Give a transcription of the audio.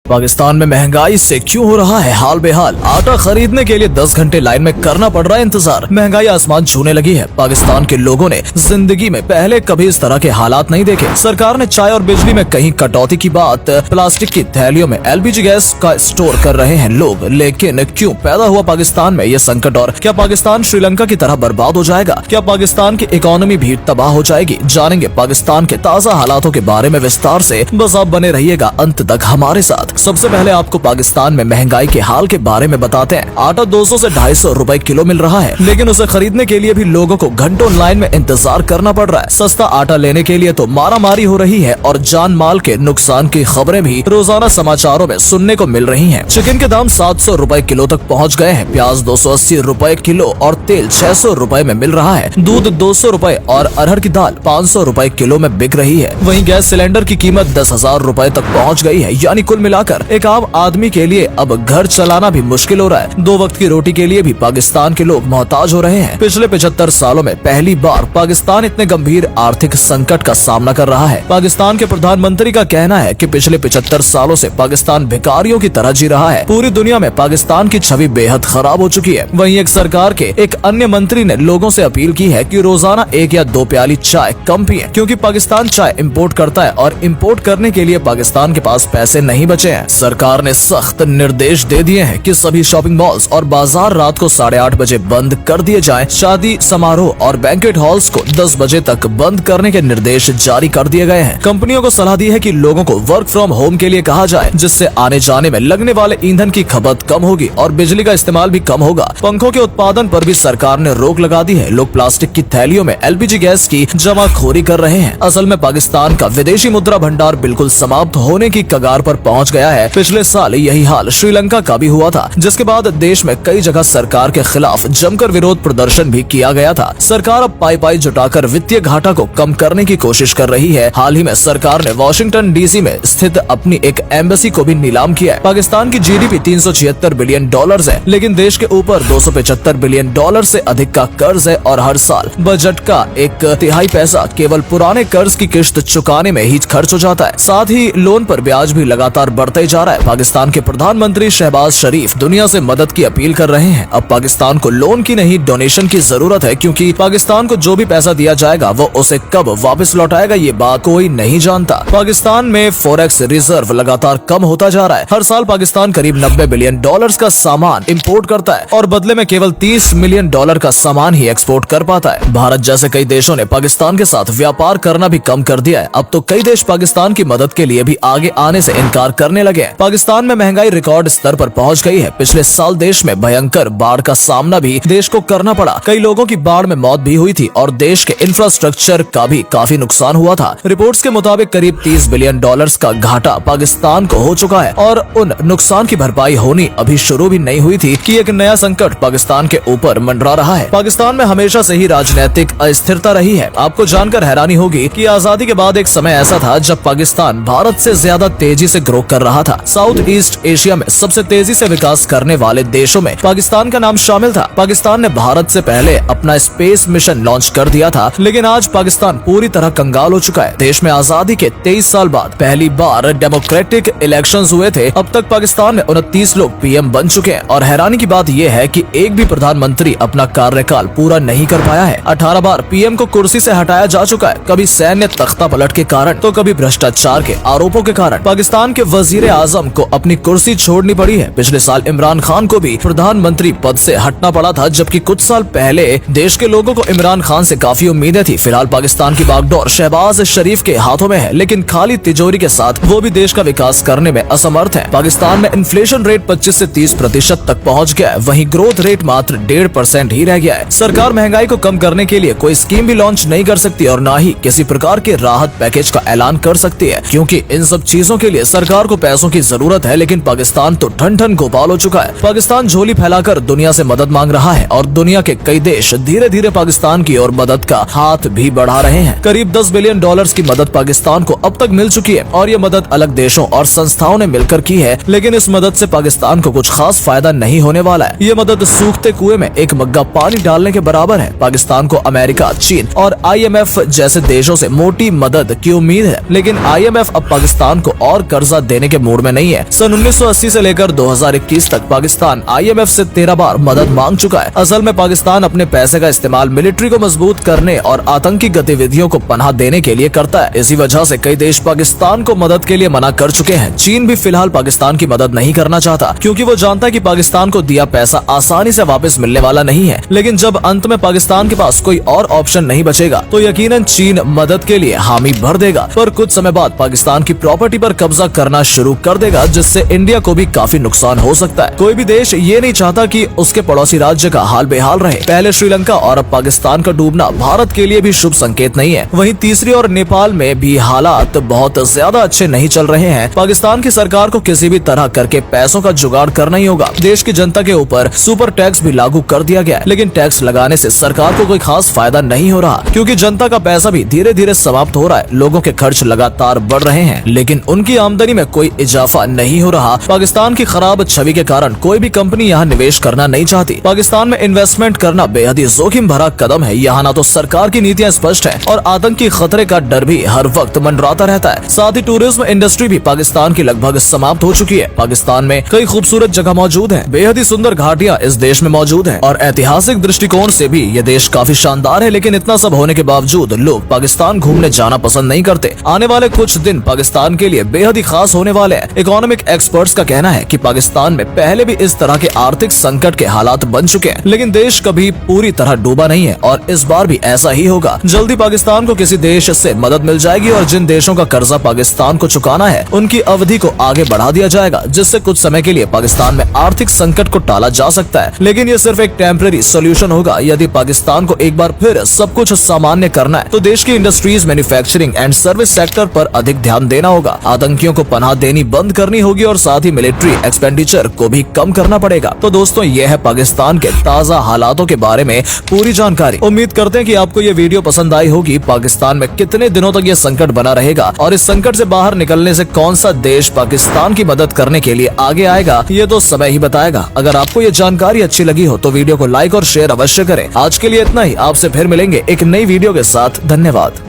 पाकिस्तान में महंगाई से क्यों हो रहा है हाल बेहाल। आटा खरीदने के लिए 10 घंटे लाइन में करना पड़ रहा है इंतजार। महंगाई आसमान छूने लगी है। पाकिस्तान के लोगों ने जिंदगी में पहले कभी इस तरह के हालात नहीं देखे। सरकार ने चाय और बिजली में कहीं कटौती की बात, प्लास्टिक की थैलियों में एलपीजी गैस का स्टोर कर रहे हैं लोग। लेकिन क्यों पैदा हुआ पाकिस्तान में ये संकट, और क्या पाकिस्तान श्रीलंका की तरह बर्बाद हो जाएगा? क्या पाकिस्तान की इकोनॉमी भी तबाह हो जाएगी? जानेंगे पाकिस्तान के ताज़ा हालातों के बारे में विस्तार से। बस आप बने रहिएगा अंत तक हमारे साथ। सबसे पहले आपको पाकिस्तान में महंगाई के हाल के बारे में बताते हैं। आटा 200 से 250 रुपए किलो मिल रहा है, लेकिन उसे खरीदने के लिए भी लोगों को घंटों लाइन में इंतजार करना पड़ रहा है। सस्ता आटा लेने के लिए तो मारामारी हो रही है और जान माल के नुकसान की खबरें भी रोजाना समाचारों में सुनने को मिल रही हैं। चिकन के दाम 700 रुपए किलो तक पहुँच गए हैं। प्याज 280 रुपए किलो और तेल 600 रुपए में मिल रहा है। दूध 200 रुपए और अरहर की दाल 500 रुपए किलो में बिक रही है। वहीं गैस सिलेंडर की कीमत 10,000 रुपए तक पहुँच गई है। यानी कुल मिलाकर एक आम आदमी के लिए अब घर चलाना भी मुश्किल हो रहा है। 2 वक्त की रोटी के लिए भी पाकिस्तान के लोग मोहताज हो रहे हैं। पिछले 75 सालों में पहली बार पाकिस्तान इतने गंभीर आर्थिक संकट का सामना कर रहा है। पाकिस्तान के प्रधानमंत्री का कहना है कि पिछले 75 सालों से पाकिस्तान भिखारियों की तरह जी रहा है। पूरी दुनिया में पाकिस्तान की छवि बेहद खराब हो चुकी है। वहीं एक सरकार के एक अन्य मंत्री ने लोगों से अपील की है कि रोजाना 1 या 2 प्याली चाय कम पिए, क्योंकि पाकिस्तान चाय इंपोर्ट करता है और इंपोर्ट करने के लिए पाकिस्तान के पास पैसे नहीं बचे हैं। सरकार ने सख्त निर्देश दे दिए हैं कि सभी शॉपिंग मॉल्स और बाजार रात को 8:30 बजे बंद कर दिए जाएं। शादी समारोह और बैंक्वेट हॉल्स को 10 बजे तक बंद करने के निर्देश जारी कर दिए गए हैं। कंपनियों को सलाह दी है कि लोगों को वर्क फ्रॉम होम के लिए कहा जाए, जिससे आने जाने में लगने वाले ईंधन की खपत कम होगी और बिजली का इस्तेमाल भी कम होगा। पंखों के उत्पादन पर भी सरकार ने रोक लगा दी है। लोग प्लास्टिक की थैलियों में एलपीजी गैस की जमाखोरी कर रहे हैं। असल में पाकिस्तान का विदेशी मुद्रा भंडार बिल्कुल समाप्त होने की कगार पर पहुंच गया है। पिछले साल यही हाल श्रीलंका का भी हुआ था, जिसके बाद देश में कई जगह सरकार के खिलाफ जमकर विरोध प्रदर्शन भी किया गया था। सरकार अब पाई जुटाकर वित्तीय घाटा को कम करने की कोशिश कर रही है। हाल ही में सरकार ने वॉशिंगटन डीसी में स्थित अपनी एक एम्बेसी को भी नीलाम किया है। पाकिस्तान की जीडीपी $376 बिलियन है, लेकिन देश के ऊपर $275 बिलियन से अधिक का कर्ज है और हर साल बजट का 1/3 पैसा केवल पुराने कर्ज की किश्त चुकाने में ही खर्च हो जाता है। साथ ही लोन पर ब्याज भी लगातार बढ़ता ही जा रहा है। पाकिस्तान के प्रधानमंत्री शहबाज शरीफ दुनिया से मदद की अपील कर रहे हैं। अब पाकिस्तान को लोन की नहीं डोनेशन की जरूरत है, क्योंकि पाकिस्तान को जो भी पैसा दिया जाएगा वो उसे कब वापस लौटाएगा ये बात कोई नहीं जानता। पाकिस्तान में फॉरेक्स रिजर्व लगातार कम होता जा रहा है। हर साल पाकिस्तान करीब $90 बिलियन का सामान इम्पोर्ट करता है और बदले में केवल $30 मिलियन का सामान ही एक्सपोर्ट कर पाता है। भारत जैसे कई देशों ने पाकिस्तान के साथ व्यापार करना भी कम कर दिया है। अब तो कई देश पाकिस्तान की मदद के लिए भी आगे आने से इनकार करने लगे हैं। पाकिस्तान में महंगाई रिकॉर्ड स्तर पर पहुंच गई है। पिछले साल देश में भयंकर बाढ़ का सामना भी देश को करना पड़ा। कई लोगों की बाढ़ में मौत भी हुई थी और देश के इंफ्रास्ट्रक्चर का भी काफी नुकसान हुआ था। रिपोर्ट्स के मुताबिक करीब $30 बिलियन का घाटा पाकिस्तान को हो चुका है और उन नुकसान की भरपाई होनी अभी शुरू भी नहीं हुई थी कि एक नया संकट पाकिस्तान के ऊपर मंडरा रहा है। पाकिस्तान में हमेशा से ही राजनीतिक अस्थिरता रही है। आपको जानकर हैरानी होगी कि आजादी के बाद एक समय ऐसा था जब पाकिस्तान भारत से ज्यादा तेजी से ग्रो कर रहा था। साउथ ईस्ट एशिया में सबसे तेजी से विकास करने वाले देशों में पाकिस्तान का नाम शामिल था। पाकिस्तान ने भारत से पहले अपना स्पेस मिशन लॉन्च कर दिया था, लेकिन आज पाकिस्तान पूरी तरह कंगाल हो चुका है। देश में आजादी के 23 साल बाद पहली बार डेमोक्रेटिक इलेक्शंस हुए थे। अब तक पाकिस्तान में 29 लोग पीएम बन चुके हैं और हैरानी की बात यह है कि एक भी प्रधानमंत्री अपना कार्यकाल पूरा नहीं कर पाया है। 18 बार पीएम को कुर्सी से हटाया जा चुका है, कभी सैन्य तख्ता पलट के कारण तो कभी भ्रष्टाचार के आरोपों के कारण। पाकिस्तान के वजीर आजम को अपनी कुर्सी छोड़नी पड़ी है। पिछले साल इमरान खान को भी प्रधानमंत्री पद से हटना पड़ा था, जबकि कुछ साल पहले देश के लोगों को इमरान खान से काफी उम्मीदें थी। फिलहाल पाकिस्तान की बागडोर शहबाज शरीफ के हाथों में है, लेकिन खाली तिजोरी के साथ वो भी देश का विकास करने में असमर्थ है। पाकिस्तान में इन्फ्लेशन रेट 25 से 30% तक पहुँच गया है, वहीं ग्रोथ रेट मात्र 1.5% ही रह गया है। सरकार महंगाई को कम करने के लिए कोई स्कीम भी लॉन्च नहीं कर सकती और न ही किसी प्रकार के राहत पैकेज का ऐलान कर सकती है, क्योंकि इन सब चीजों के लिए सरकार को पैसों की जरूरत है। लेकिन पाकिस्तान तो ठन ठन गोपाल हो चुका है। पाकिस्तान झोली फैलाकर दुनिया से मदद मांग रहा है और दुनिया के कई देश धीरे धीरे पाकिस्तान की ओर मदद का हाथ भी बढ़ा रहे हैं। करीब $10 बिलियन की मदद पाकिस्तान को अब तक मिल चुकी है और ये मदद अलग देशों और संस्थाओं ने मिलकर की है, लेकिन इस मदद से पाकिस्तान को कुछ खास फायदा नहीं होने वाला है। ये मदद सूखते कुएं में एक मग्गा पानी डालने के बराबर है। पाकिस्तान को अमेरिका, चीन और IMF जैसे देशों से मोटी मदद की उम्मीद है, लेकिन IMF अब पाकिस्तान को और कर्जा देने के के मूड में नहीं है। सन 1980 से लेकर 2021 तक पाकिस्तान IMF से 13 बार मदद मांग चुका है। असल में पाकिस्तान अपने पैसे का इस्तेमाल मिलिट्री को मजबूत करने और आतंकी गतिविधियों को पनाह देने के लिए करता है। इसी वजह से कई देश पाकिस्तान को मदद के लिए मना कर चुके हैं। चीन भी फिलहाल पाकिस्तान की मदद नहीं करना चाहता, क्योंकि वो जानता है कि पाकिस्तान को दिया पैसा आसानी से वापस मिलने वाला नहीं है। लेकिन जब अंत में पाकिस्तान के पास कोई और ऑप्शन नहीं बचेगा तो यकीनन चीन मदद के लिए हामी भर देगा, पर कुछ समय बाद पाकिस्तान की प्रॉपर्टी पर कब्जा करना शुरू कर देगा, जिससे इंडिया को भी काफी नुकसान हो सकता है। कोई भी देश ये नहीं चाहता कि उसके पड़ोसी राज्य का हाल बेहाल रहे। पहले श्रीलंका और अब पाकिस्तान का डूबना भारत के लिए भी शुभ संकेत नहीं है। वहीं तीसरी और नेपाल में भी हालात बहुत ज्यादा अच्छे नहीं चल रहे हैं। पाकिस्तान की सरकार को किसी भी तरह करके पैसों का जुगाड़ करना ही होगा। देश की जनता के ऊपर सुपर टैक्स भी लागू कर दिया गया है, लेकिन टैक्स लगाने से सरकार को कोई खास फायदा नहीं हो रहा, क्योंकि जनता का पैसा भी धीरे धीरे समाप्त हो रहा है। लोगों के खर्च लगातार बढ़ रहे हैं, लेकिन उनकी आमदनी में कोई इजाफा नहीं हो रहा। पाकिस्तान की खराब छवि के कारण कोई भी कंपनी यहाँ निवेश करना नहीं चाहती। पाकिस्तान में इन्वेस्टमेंट करना बेहद ही जोखिम भरा कदम है। यहाँ ना तो सरकार की नीतियाँ स्पष्ट है और आतंकी खतरे का डर भी हर वक्त मंडराता रहता है। साथ ही टूरिज्म इंडस्ट्री भी पाकिस्तान की लगभग समाप्त हो चुकी है। पाकिस्तान में कई खूबसूरत जगह मौजूद है, बेहद ही सुंदर घाटियाँ इस देश में मौजूद है और ऐतिहासिक दृष्टिकोण से भी ये देश काफी शानदार है। लेकिन इतना सब होने के बावजूद लोग पाकिस्तान घूमने जाना पसंद नहीं करते। आने वाले कुछ दिन पाकिस्तान के लिए बेहद ही खास होने वाले हैं। इकोनॉमिक एक्सपर्ट्स का कहना है कि पाकिस्तान में पहले भी इस तरह के आर्थिक संकट के हालात बन चुके हैं, लेकिन देश कभी पूरी तरह डूबा नहीं है और इस बार भी ऐसा ही होगा। जल्दी पाकिस्तान को किसी देश से मदद मिल जाएगी और जिन देशों का कर्जा पाकिस्तान को चुकाना है उनकी अवधि को आगे बढ़ा दिया जाएगा, जिससे कुछ समय के लिए पाकिस्तान में आर्थिक संकट को टाला जा सकता है। लेकिन ये सिर्फ एक टेम्पररी सोल्यूशन होगा। यदि पाकिस्तान को एक बार फिर सब कुछ सामान्य करना है तो देश की industries, manufacturing and service sector पर अधिक ध्यान देना होगा। आतंकियों को पनाह देनी बंद करनी होगी और साथ ही मिलिट्री एक्सपेंडिचर को भी कम करना पड़ेगा। तो दोस्तों, ये है पाकिस्तान के ताजा हालातों के बारे में पूरी जानकारी। उम्मीद करते हैं कि आपको ये वीडियो पसंद आई होगी। पाकिस्तान में कितने दिनों तक ये संकट बना रहेगा और इस संकट से बाहर निकलने से कौन सा देश पाकिस्तान की मदद करने के लिए आगे आएगा, ये तो समय ही बताएगा। अगर आपको ये जानकारी अच्छी लगी हो तो वीडियो को लाइक और शेयर अवश्य करें। आज के लिए इतना ही। आपसे फिर मिलेंगे एक नई वीडियो के साथ। धन्यवाद।